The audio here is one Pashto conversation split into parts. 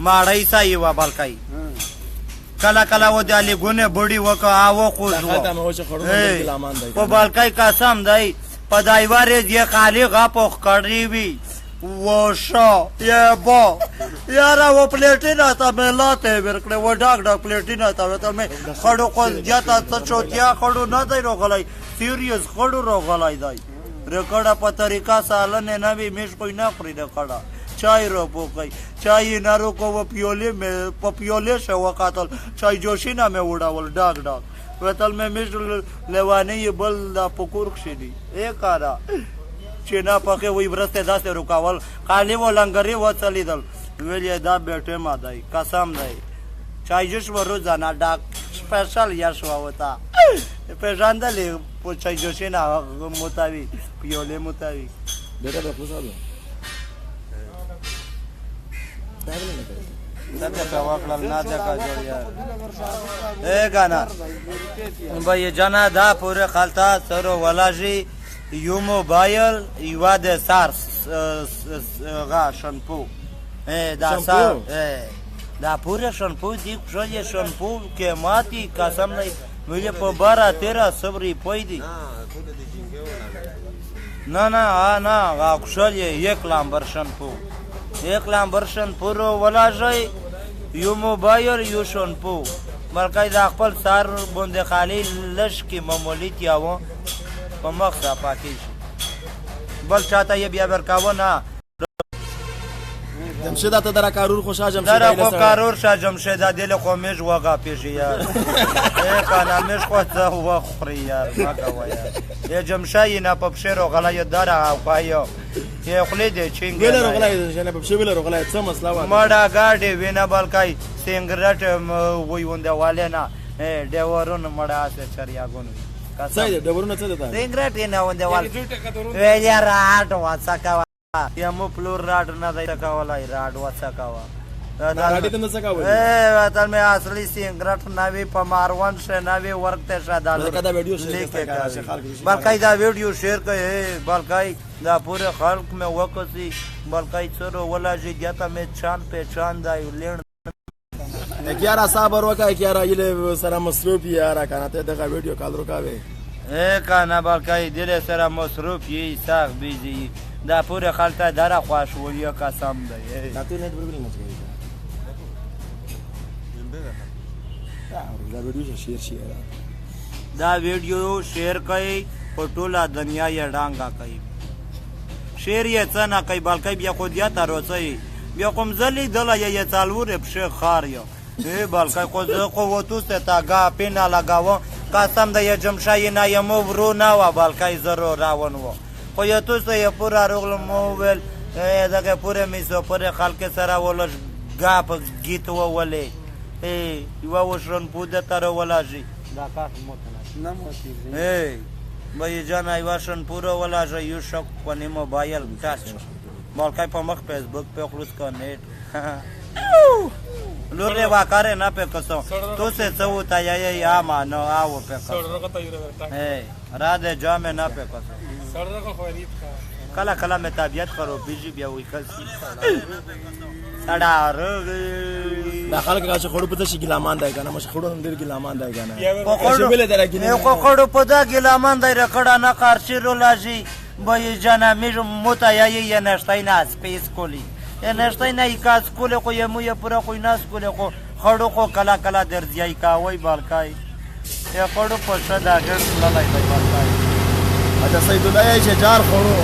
ماړی سایي وه بلکې کله کله و د لیګونې بوډي وکه آوه خوځ په بلکې قسم دی په دایوارې یې خالي غاپوخ کړی وي وشا یه با یاره و پلیټینه ته مې لاته ورکړې و ډاک ډاک پلیټینه ته ته مې خړو قضیته څه چوتیا خړو نه دی راغلی سیریس خړو راغلی دی رکړه په طریقه سالنې نه وي میش کوی نه خوري رکړه چای رو پوکئ چای نه روکو و پیولې مې په پیولې شه وقاتل چای جوشي نه مې وډول ډاک ډاک وتل مې میش لیوانې بل دا پکور کښې ای کاره چې نه پکې وی ورسته داسې رکاول خالي و لنګرې وڅلیدل ویل یې دا بیټیمه دی قسم دی چای جوش و روزانه ډاک سپیشل یا شوه وته پېژندلې په چای جوشي نه مطابق پیولې مطابق بیٹا به خوشحاله بای جانا دا پوره خلطه سرو ولاجی یو موبایل یو د سار غا شنپو دا سار دا پوره شنپو دی کشوی شنپو که ماتی قسم نی ویلی پا 12-13 صبری پایدی نه غا کشوی یک لامبر شنپو یک لامبر شنپو رو ولاجی یو موبایل یو شنپو بلکې دا خپل سار بونده خالی لش کې معمولی تیاو په مخ را پاکی شي بل چاته یې بیا ورکاوه نه جمشید ته در کارور خوشا جمشید در خو کارور شاه جمشید دل خو میش وغا پیش یار ای کانا میش خو ته وخوري یار ماګه ویا ای جمشای نه په شیرو غلای دار او پایو ای خلی دې چنګ ویل رغلای نه په شیبل رغلای څه مسله و ماډا گاډي وینا بلکای سنگرټ وی ونده والے نه ډیورون مړه اسه چریا ګونو څه دې ډیورون څه ده سنگرټ نه ونده وال وی یار اټ وڅکا یا مو پلور راډ نه دی تکاولای راډ وڅکاوا راډ ته نه څکاوي وطن میں اصلی سنگرټ نوی په ماروان شه نوی ورک ته شادال دا ویډیو شیر کړه بلکای دا ویډیو شیر کړه بلکای دا پورے خلق میں وکسی بلکای سرو ولا جی دیتا میں چان پہچان دا لین کیارا صبر وکای کیارا یله سره مصروف یارا کنه ته دا ویډیو کال روکاوي کانا بلکای دل سره مصروف یی ساغ بیزی دا پورے خلطه در خواش ولی قسم دی دا تو نیت برګل نه کوي دا ویډیو شیر شي دا ویډیو شیر کوي په ټوله دنیا یې ډانګه کوي شیر یې څه نه کوي بلکې بیا خو دیا ته روڅوي بیا کوم ځلې دله یې څلور پښې خار یو بلکې خو زه قوتو سه تا ګا پینا لګاوه قسم د جمشای نه یم ورو نه و بلکې زرو راون و خو یو تو سه پورا رغل موبایل دغه پوره میسو پوره خلک سره ولش غاپ گیت و ولې یو وشرن پوده تر ولاجی دا کاټ موته نه موتی بای جان ایواشن پورا ولاجی یو شک پنی موبایل ټاچ بلکې په مخ فیسبوک په خلوص کا نیټ لوره واکاره نه په کسو تو سے څه وتا یا ما نو او په کسو را دې جامه نه په کسو کله کله مې طبیعت خرابېږي بیا وایي کسي سړه دا خلک چې خړو په تاسو ګلامان دی کنه مش خړو هم ډیر ګلامان دی کنه خو خړو په دا ګلامان دی رکړه نه قارشي رولاجي بای جانا مې موتا یا نشتای نه سپیس کولی نشتای نه کاس کوله خو یمو یا پورا خو ناس کوله خو خړو خو کلا کلا درځي کاوي بالکای یا خړو په صدا ګر لای دی بالکای اته سید الله یې جار خړو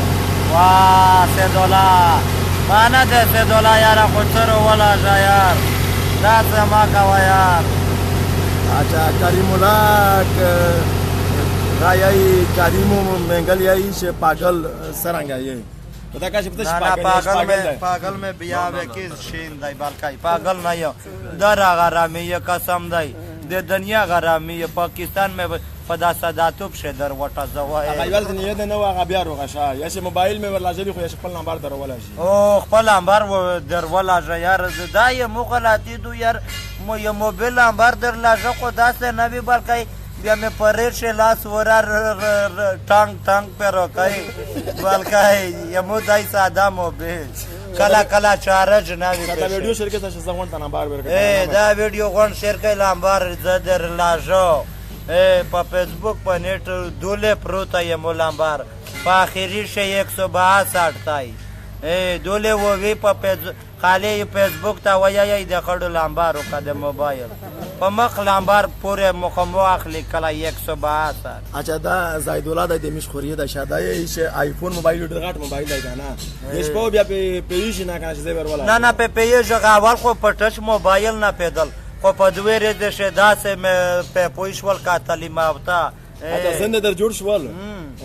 واه سید الله مانا ده سید الله یار خو تر ولا یار دا ما کا یار اچھا کریم الله رايي کریمو منګلیای شه پاگل سرنګای پتا کا چې پاگل میں بیا و کیس شین دای بالکای پاگل نه یو در غرامی قسم دای د دنیا غرامی پاکستان میں پدا صداتوب شه در وټه زوای هغه ول نه نه هغه بیا روغه یا چې موبایل مې ورلاځي خو خپل نمبر درول شي او خپل نمبر درول شي یار زدای مغلطی دو یار مو یو موبایل نمبر درلاځه خو داسه نه وی بلکای بیا مې پرې شه لاس ورار ټانګ پر کوي بلکای یمو دای ساده موبایل کله کله چارج نه وي دا ویډیو شیر کې څه ځوان ته نمبر ورکړه دا ویډیو غون شیر کوي لامبار زدر لاژو په فیسبوک په نیټ دوله پروتا یم لامبار په اخري شی 162 تای دوله ووی په خالی فیسبوک ته وایي د خړو لامبار او د موبایل په مخ لامبار پورې مخمو اخلي کله 162 اچھا دا زید الله د مشخوریه د شادای ش آیفون موبایل ډېر غټ موبایل دی کنه هیڅ په بیا په پیج نه کنه چې ور ولا نه په پیج غاول خو په ټچ موبایل نه پیدل خو په دوی ر د شدا سه په پویشول کا تعلیم یافته اچھا زنده در جوړ شول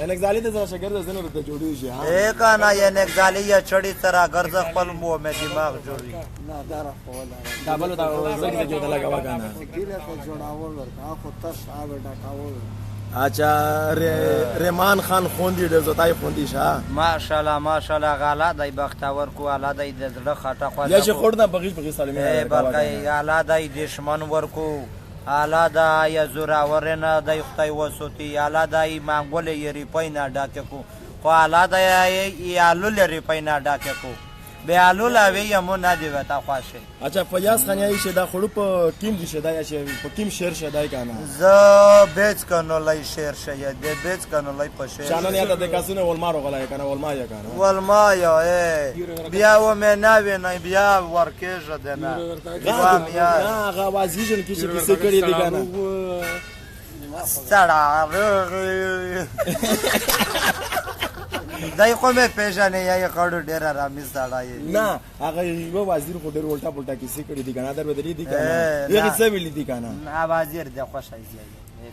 انګزالي د شاګرد زنده در جوړی شي ها کانا یا انګزالي یا چړی سره ګرځ خپل مو مې دماغ جوړی نه دا راول دا بل دا زګ د جوړه لگاوا کنه ګیره ته جوړاول ورته خو تاسو اوبه ډاکاول اچھا رحمان خان خوندی ډېر زتای خوندی شه ماشاءالله غالا دای بختور کو اعلی دای د زړه خټه خو یا چې خورده بغیش سالمه بلکې اعلی دای دشمن ورکو اعلی دا یا زوراورنه د خدای وسوتی اعلی دای مانګول یری پینا ډاکه کو خو اعلی دا یالو لري پینا ډاکه کو به الو لا وی مو نه دی وتا خواشه اچھا فیاض خانیای شه دا خړو په ټیم دي شه دا یا شه په ټیم شیر شه دای کنه ز بیچ کنه لای شیر شه یا د بیچ کنه لای په شیر شانه نه د کاسونه ولمارو غلای کنه ولما یا کنه ولما یا بیا و مې نه ویني بیا ورکېژه دنه غا غوازی جن کی څه کړی دی کنه سړا دای خو مې پېژنې یا کړو ډېر آرامي سړی نه هغه یو وزیر خو ډېر ولټا پلټا کیسې کړې دي کنه در بدلی دي کنه یغه څه ویلې دي کنه نه وزیر د خوشای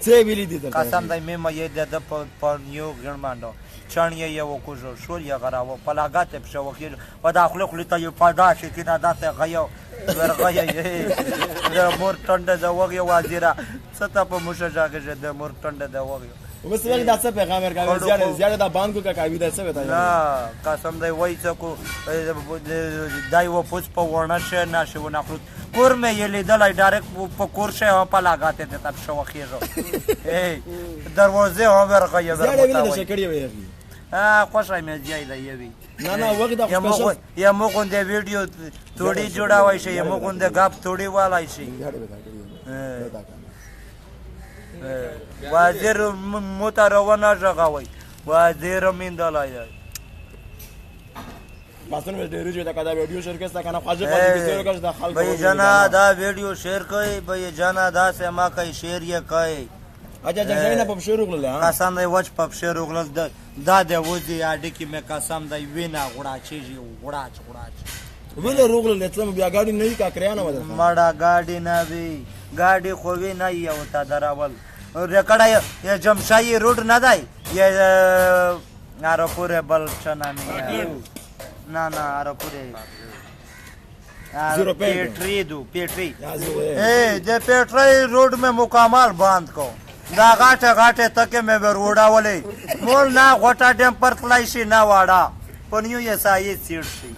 څه ویلې دي قسم دای مې مې د په نیو ګرمانډو چانیه یو کوجو شول یا غراو پلاګات په شو کې و داخله خپل ته یو پادا شي کنه داسه غيو ورغه یې د مور ټنډه د وګي وزیرا ستا په مشجا کې د مور ټنډه د وګي وس ویل دا څه پیغام ورکاوه زیاده دا باندې کا کوي دا څه وتا نه قسم دی وای څه کو دای و پوس په ورنه شه نه شو نه کور مې یې لیدلای ډایرکټ په کور شه په لاګاته ته تب شو خېږه دروازه هم ورغه یې زیاده ویل څه کړی وي خوشای مې ځای دی یوي نه وګ دا خوشا یا مو کوم د ویډیو توړي جوړاوای شي یا مو کوم د غاپ توړي والای شي وزیر متروانه ژغوي وزیر میندلای ماسن ډېر جو دا کدا ویډیو شیر کړه کنه خواجه په دې کې دا خلک بھائی جنا دا ویډیو شیر کوي بھائی جنا دا سما کوي شیر یې کوي اجا ځای نه په شیر وغله ها قسم دی وچ په شیر وغله دا د وځي اډی کې مې قسم دی وینا غړا چیږي غړا ویل روغله لته بیا ګاډي نه کا کریانه ودا مړه ګاډي نه وی ګاډي خو وی نه یو تا دراول ریکړا یا جمشای روډ نه دی یا نارپور بل چنا نه نارپور پیٹری روड में मुकामाल बांध को دا غاټه غاټه تکه مې وروډا ولې مول نه غټه ډم پر تلایشي نه واړه پنیو یې سایه سیټ شي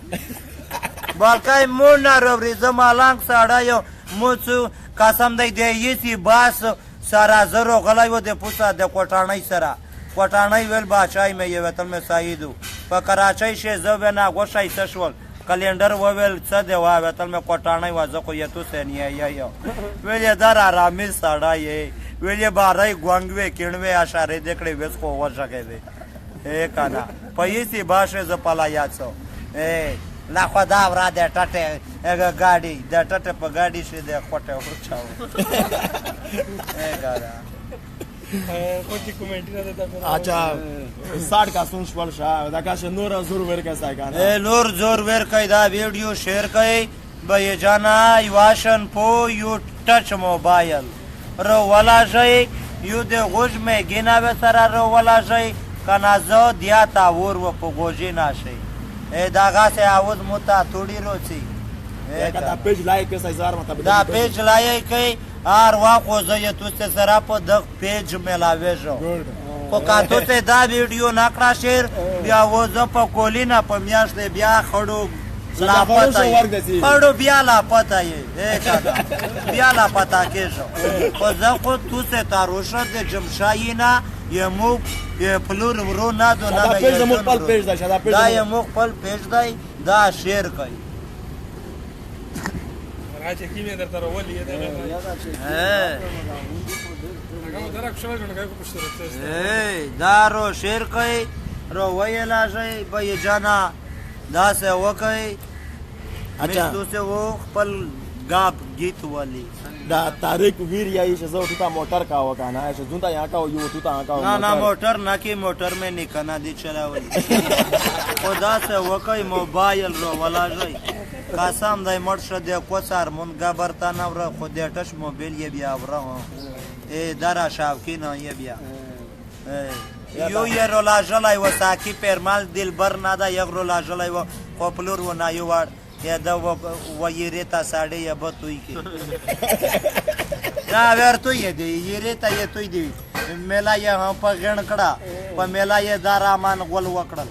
بالکای مول نه روري زمالنګ ساړه یو موڅو قسم دی دی یې باس سارا زرو غلای و د پوسا د کوټانای سره کوټانای ویل باچای مې یو تل مې سایدو په کراچۍ شه زو نه غوښای تشول کلندر وویل څه دی واه تل مې کوټانای وازه کو یتو سنیا یا ویل دار آرامي ساړه یې ویل بارای ګونګوي کینوي اشاره دکړې وس خو ورشګې دی کانا پیسې باشه ز پلا یاڅو لا خدا ورا د ټټه ګاډي د ټټه په ګاډي شه د خوټه ورچاو ګارا کوئی کمنټ نه دیتا اچھا 60 کا سون شپل شاه دا کا نور زور ور کا سایګان نور زور ور کای دا ویډیو شیر کای به جانا یواشن پو یو ټچ موبایل رو ولا شي یو د غوج مې گینا به سره رو ولا شي کنا زو دیا تا ور و په غوجی ناشي داغه سه اواز موتا توڑی روچی دا پیج لایک کسای مطلب دا پیج لایک کای ار واخو زه تو څه سره په د پیج ملاوي شو په کاتو ته دا ویډیو ناکړه شیر بیا وځه په کولینا په میاش دی بیا خړو لا پتا بیا لا پتا یې بیا لا پتا کېږي خو زه خو تو څه تاروشه د جمشاینا یمو پلور ورو نه دو نه دا پیج مو خپل پیج دا دا یمو خپل پیج دی دا شعر کوي راځي کې مې درته راولي دا هغه درک شوی نو هغه پښتو دا رو شعر کوي رو ویلا شي به جانا دا سه وکي اچھا مستو سے وہ خپل گاپ گیت والی دا طارق ویر یای شزو تو موټر کا وکانا شزون تا یہاں کا یو تو تا کا ना मोटर ना की मोटर में निकना दी चलावली خدا से वकई मोबाइल रो वाला जई قسم دای مرشد د کوسر مون گبرتا نور خودیتش موبایل یه بیا ورا ای درا شاوکینا یه بیا یو یه رولا جلای و ساکی پرمال دلبر ندا یک رولا جلای و خپلور و نایو وار یا دا و یریتا ساړی یا بتوي کی دا ورته یې دی یریتا یې توي دی میلا یې هم په غن کړه په میلا یې دارامان غول وکړل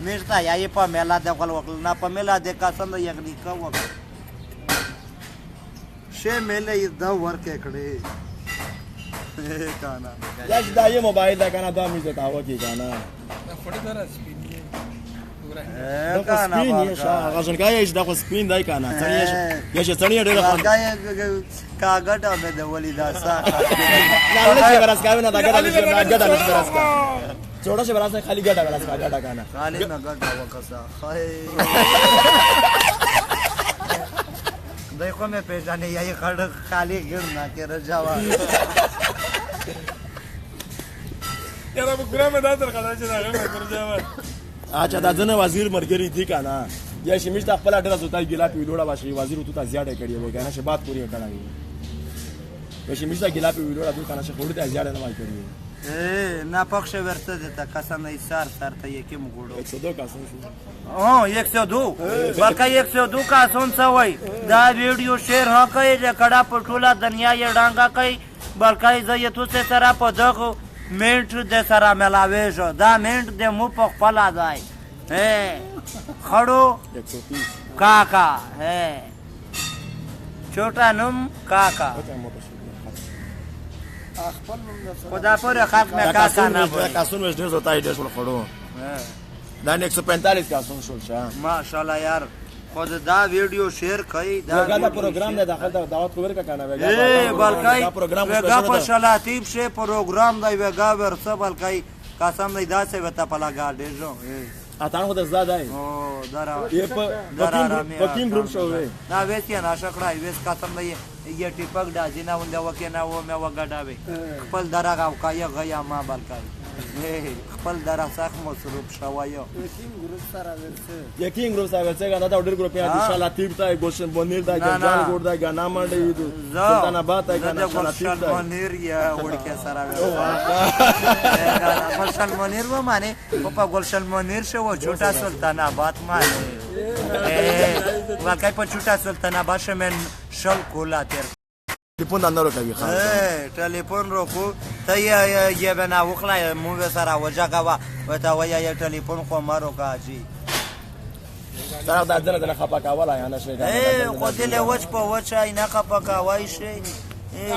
میشتا یا په میلا د غول وکړل نه په میلا د کاسند یې غنی کا وکړ شه میله یې دا ورکه کړي کانا یا دا یې موبایل دا کنه دا میز تا و کی کنه خوري درا سپینی کانا سپین شا غشن کای دا خو سپین دای کنه څنګه یا چې څنګه ډېر خان کاګټه مې د ولیدا سا نه نه برس کا نه دا ګډه نه برس کا छोटा से बड़ा से खाली गड्ढा बड़ा सा गड्ढा गाना खाली ना गड्ढा वकसा हाय देखो मैं पहचाने यही खड़ खाली गिरना के रजावा यार अब गुरा में दादर खड़ा छ दागा में रजावा अच्छा دا ځنه وزیر مرګری دی کنه یا شمیش تا خپل اډرس وتا ګلا پی ویډیو باشي وزیر تو تا زیاده کړی وای کنه شه بات پوری کړه یا شمیش تا ګلا پی ویډیو راځو کنه شه خوري ته زیاده نه وای کړی نه پخشه ورته د کسان ایثار سره یکم ګړو 102 کا سن او 102 بلکې 102 کا سن سوي دا ویډیو شیر ها کوي د کډا پټولا دنیا یې ډانګه کوي بلکې زیتو سے سره په دغه منټ د سره ملاوي شو دا منټ د مو په خپل ځای خړو 130 काका है छोटा नम काका خدا پر خلق میں काका ना बोले का सुन वेस्ट होता है देश खड़ो دا 145 का सुन شول شاه माशाल्लाह यार خود دا ویڈیو شیر کئی دا دا پروگرام نه داخل دعوت خبر کا کنه وگا بلکای وگا پر شلاتیب شه پروگرام دی وگا ورسه بلکای قسم دی دا سے وتا پلا گاډې جو اتان خو د زاده او درا یہ پکیم گروپ شو وے نا ویسی نا شکړای ویس قسم دی یہ ټیپک دا جنا ونده وکنا و مې وګډاوي خپل درا غو کای غیا ما بلکای خپل درا سخت مصروف شوایو یقین گروپ سره څنګه دا ډېر گروپ یا ان شاء الله تیب تا ګوشن بونیر دا جان ګور دا غنا منډي دو سلطان آباد تا غنا گلشن منیر یا وړکه سره گلشن منیر و معنی په گلشن منیر شو چھوٹا سلطان آباد معنی واقعي په چھوٹا سلطان آباد شمن شل کولا تیر ټلیفون اندرو کوي خان ټلیفون روکو ته یې بنا وخلا مو سره وجاګه و ته ویا یې ټلیفون خو مارو کاجی دا د ځنه خپا کاولا یا نشه خو دې له وچ په وچ نه خپا کاوای شي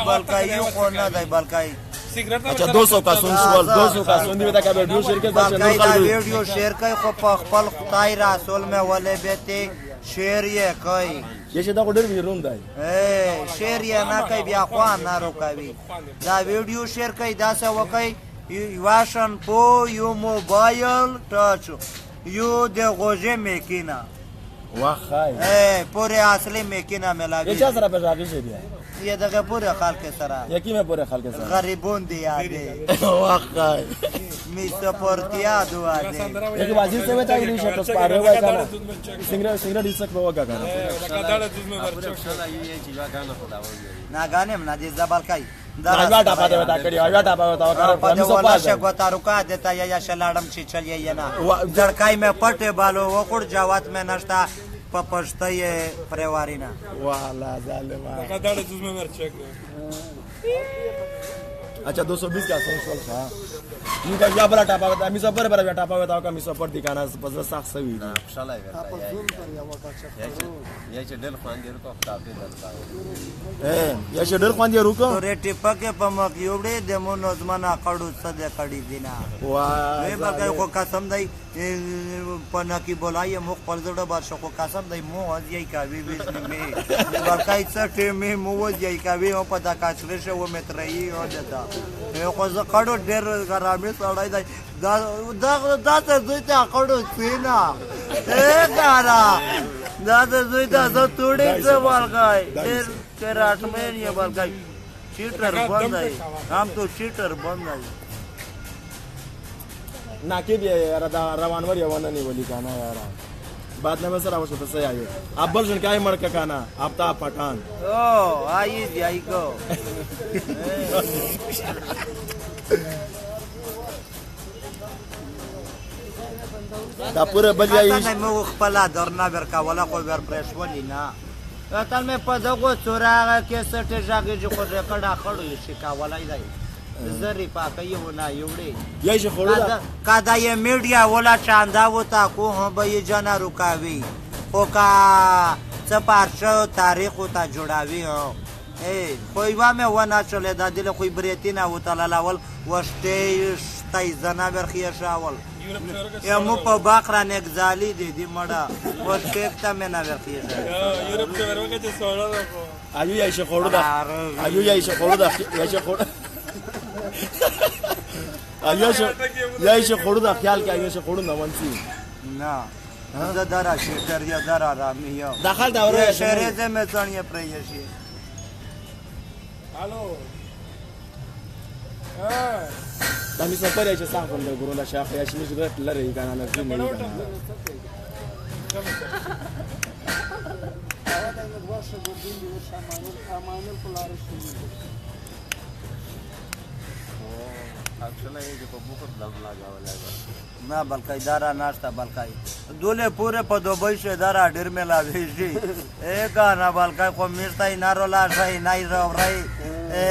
بلکای خو نه دی بلکای اچھا 200 کا سن سوال 200 کا سن دی وتا کا ویڈیو شیئر کې دا چینل خپل ویڈیو شیئر کوي خو په خپل خدای رسول مې ولې بیت شیئر یې کوي یہ دا ډېر ویروم دی شیئر یې نه کوي بیا خو نه روکوي دا ویډیو شیئر کوي دا څه وکي واشن پو یو موبایل ټاچ یو د غوجه میکینا واخای پورے اصلي میکینا ملاوي یہ چا سره په راغی شي بیا یہ دغه پورے خلک سره یقین پورے خلک سره غریبون دی یادې واخای می سپورتیا دوا دی یک وزیر سے وتا ویلی شپ پر پاره وای کنه سنگر ډیسک په وګا کنه نا غانم نا دي زبالکای دا ټاپا دی وتا کړی وای ټاپا وتا په دې ولا شګو تاروکا دیتا یا شلاړم چې چلیه نه ځړکای مې پټه بالو وکړ جوات مې نشتا په پښته یې پریوارینا والا ظالم دا دا د زما ورچک अच्छा 220 का सोच वाला था इनका क्या बड़ा टापा होता है मिसो पर बड़ा टापा होता है का मिसो पर दिखाना पजरा साख सही ना शाला ये चडल खान दे को टापे दलता ये चडल खान दे रुको तो रे टिपके पमक योबड़े देमो नजमना कड़ू सदे कड़ी दिना वाह वे बगै को कसम दई پنکی بولای مخ پر زړه باشه خو قسم دی مو ازی کوي وسنی ورکای څه ټیمې مو ازی کوي او په دا کاچلې شو مترې او دتا خو زه کډو ډېر ګرامي سړی دی دا ته دوی ته کډو سینا ګارا دا ته دوی ته زه توړې څه ورکای ډېر راټمې یې ورکای چیټر بندای هم تو چیټر بندای नाके भी है यार रवानवर यवाना नहीं बोली खाना यार बात में सर आवश्यक तो सही आयो आप बर्जन क्या है मर का खाना आफ्ताब पठान ओ आई को دا पूरे बजाई نه مو خپل درنا ورکا ولا خو ور پرېش ولي نه تل مې په دغه سوراغه کې سټه ژاګه چې خو کډا خړو شي کا ولای دی زری پاکه یو نه یوړي یې شي خورا کدا یې میډیا ولا چاندا وتا کو هم به جنا رکاوي او کا څه پارچو تاریخ وتا جوړاوي هو اے خو یو مې ونه چلے دا دل خو بریتینا وتا لاول وشته تای زنا ورخي شاول یا مو په باقرا نگزالی دی مړه وشته ته مې نه ورخي یورپ کې ورغه چې سوړا ayú ya ise خورو دا ayú ya ise خورو دا ya ise خورو یا ise خورو دا خیال کې ayú ise خورو نه ونسي نه زه درا شکر یا درا رامی یو داخل دا وره شهره زه مې څنګه پرې شي الو دا می سفر یې چې څنګه کوم د ګورو دا شاخ یا شي چې ګټ لري کنه نه دي نه Ваши будили шаманил поларыши. اکشن ہے جو بوکر دم لگا ولا نه بلکې دارا ناشتا بلکې دوله پوره په دوبۍ شه دارا ډیر ملا ویشي اے گانا بلکې خو میرتای نارولا شای نای راوړی اے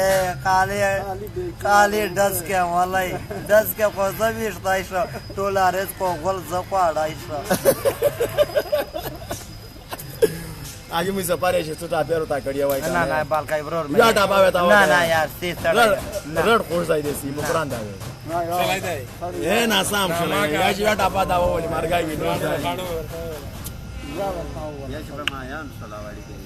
کالی دس کې ولای دس کې خو زویش دای شو ټولارز په غول زپاړای شو आज मी सफर یې چې څه پیرو تا کړی وای نه نه بلکې ورور یا ډابا وتا نه نه یار سی سره رډ خور ځای دې سی مقران دا چلای دی اے ناسام شله یا چې ډابا دا ولې مرګای وی یا چې په مایان صلاوالي کوي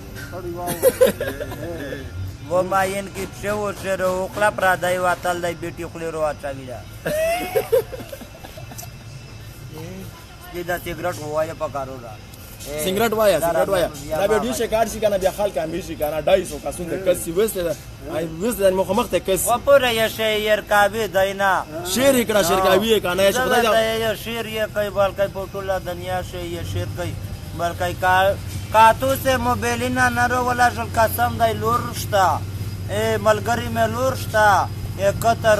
و ماین کی شو شرو خپل پر دای واتل دای بیٹی خپل رو اچاوی دا دې دا سیګریټ وایي په کارو را سنگرټ وایا دا ویډیو شکار شي کنه بیا خلک هم شي کنه 250 کسون د کسي وسته ay وسته مخ ته کس و پوره یې شعر کاوی دینا شعر کړه شعر کاوی کنه چې خدای دا یې شعر یې کوي بلکې په ټوله دنیا شي یې شعر کوي بلکې کاتو سے موبیلینا نرو ولا شل قسم دای لورشتا ای ملګری مې لورشتا یې قطر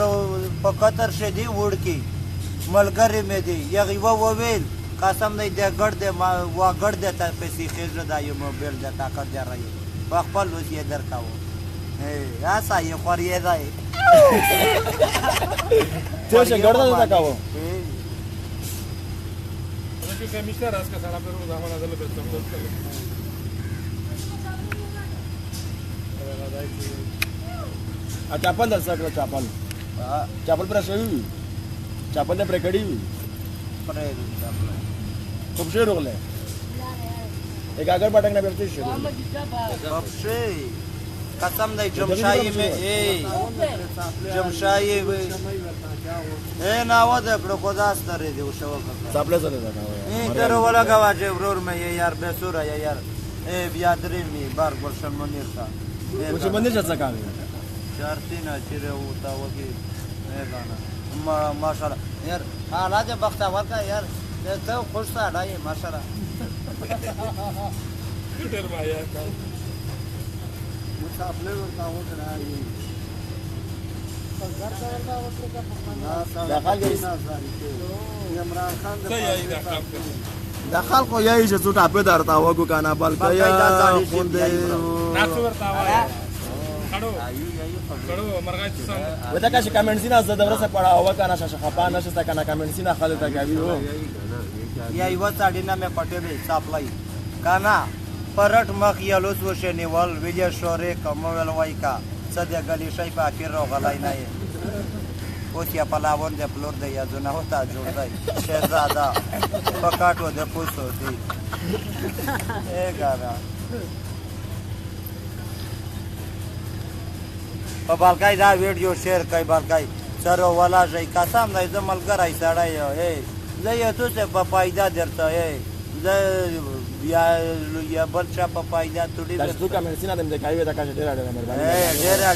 په قطر شدي وړکی ملګری مې دی یغي و ویل قسم دی د ګړ د ما وا ګړ د ته پیسې خېزه دا یو موبایل د طاقت دی راي په خپل وځي درکاو اے اسا یې خوري دی ته څه ګړ دا کاو چې کمیشنر اس کا سلام درو زمان ازل به تم ا چاپل در سره چاپل پر شوی چاپل پر کړی وی खूप शेर रोगले एक आगर पटक ना बेरते शेर बपशे कसम दई जमशाई में ए जमशाई ए नाव दे कड़ो कोदास तरे दे उशव सापले सरे ना ए तर वला गवाजे ब्रोर में ये यार बेसुरा ये यार ए बियादरी मी बार वर्षन मंदिर का कुछ मंदिर चचा काम चार तीन चिरे होता वकी ए गाना माशाल्लाह यार हालात बख्तावर का यार तो खुश था ये माशाल्लाह ډېر مایا کا مسافر ورته وته راځي پګر ورته وته کا داخل گئی عمران خان داخل کو یای چې څوټه په درتا وګو کنه بلکې یا خوند ناڅ ورتا وای کړو کړو مرغای څه ودا کا چې کمنټ سینا زده ورسه پړا او کنه شاشه خپا نشسته کنه کمنټ سینا خالد تا کوي وو या युवा साडीना में पटेले सापलाई काना परट मख यलोस वशेनिवल विजय शोरे कमवेल वायका सध्या गलीशाई बाकी रोगलाई नाही व اوس یا پلاون د پلور د یادونه هوتا جوړ دی شهزاده پکاټو د پوسو دی ګانا په بالکای دا ویډیو شیر کوي بالکای سره ولا ځای قسم دی زه ملګری سړی زه یې تو څه په پیدا درته زه یا بل چا په پیدا توډي تاسو کا مېسینا دم د کایو دا کا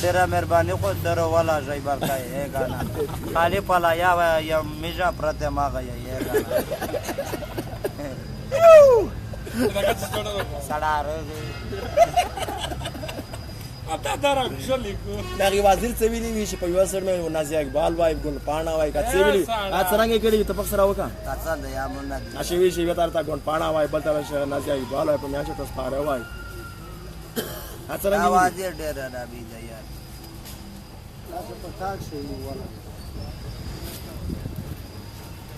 ډېره مهرباني خو سره ولا ځای بالکای ګانا خالی پلا یا میجا پرته ماغه یې ګانا سړاره اته درا شلیکو دغه وزیر څه ویلی وی چې په یو سر مې نازي اقبال وای ګل پاڼا وای کا څه ویلی ا څنګه کېږي ته پخ سره وکا تاسو د یا مونږ نه اشي وی چې وتار تا ګل پاڼا وای بل تر شه نازي اقبال وای په میاشه تاسو پاره وای ا څنګه आवाज ډېر را بي دی یار تاسو په تاک شي ولا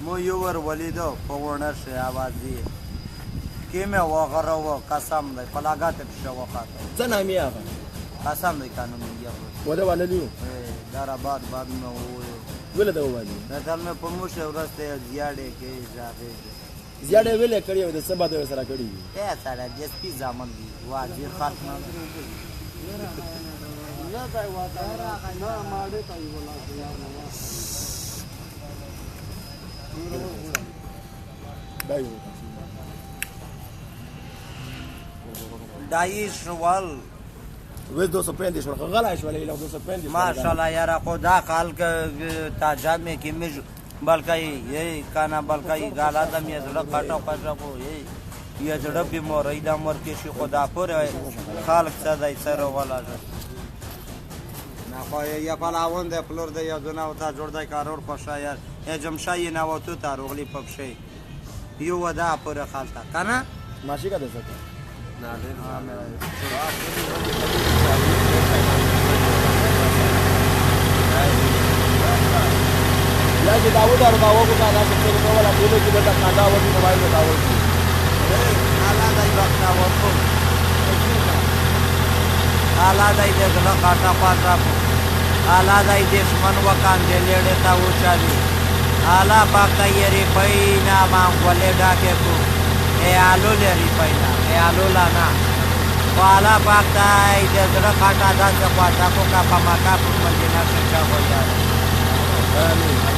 مو یو ور ولیدو په ورنر شي आवाज دی کیمه وغره و قسم دی پلاګات په شو وخاطه څه نامي هغه قسم دی قانون دی ودا وللیو دار آباد بعد میں ویل دا وایي دل میں پموش ورسته زیاده کې ځاګه زیاده ویل کړی و د سبا د سره کړی اے سره جس پی ځامن دی واجی خلق نه نه دا وتا نه ماده کوي ولا دایو دایش وال وې 235 شو غلا شو له 235 ماشاءالله یار خدا خلق تاجا میں کی مج بلکای یہ کانا بلکای غالا د می زړه کاټو کاټو کو یہ زړه به مورې د مور کې شي خدا پر خلق سدای سره ولا نه خو یا پلاون د پلور د یادونه او تا جوړ دای کارور پښا یار یا جمشای نه وته تا روغلی پښې یو ودا پر خالتا کنه ماشي کا دسه یا چې داوود او داوود کو دا چې په ولا دیلو کې دا کادا وځي موبایل ته داوود اعلی دای وخت ورکو اعلی دای دغه کاټا پاترا اعلی دای دشمن وکان دې لړې تا وچالي اعلی پاکایری پینا ما ولې ډاکه کو اے آلو لري پینا اے آلو لانا والا پاکای دغه کاټا دا څه پاتا کو کا پما کا په مدینه کې چا وایي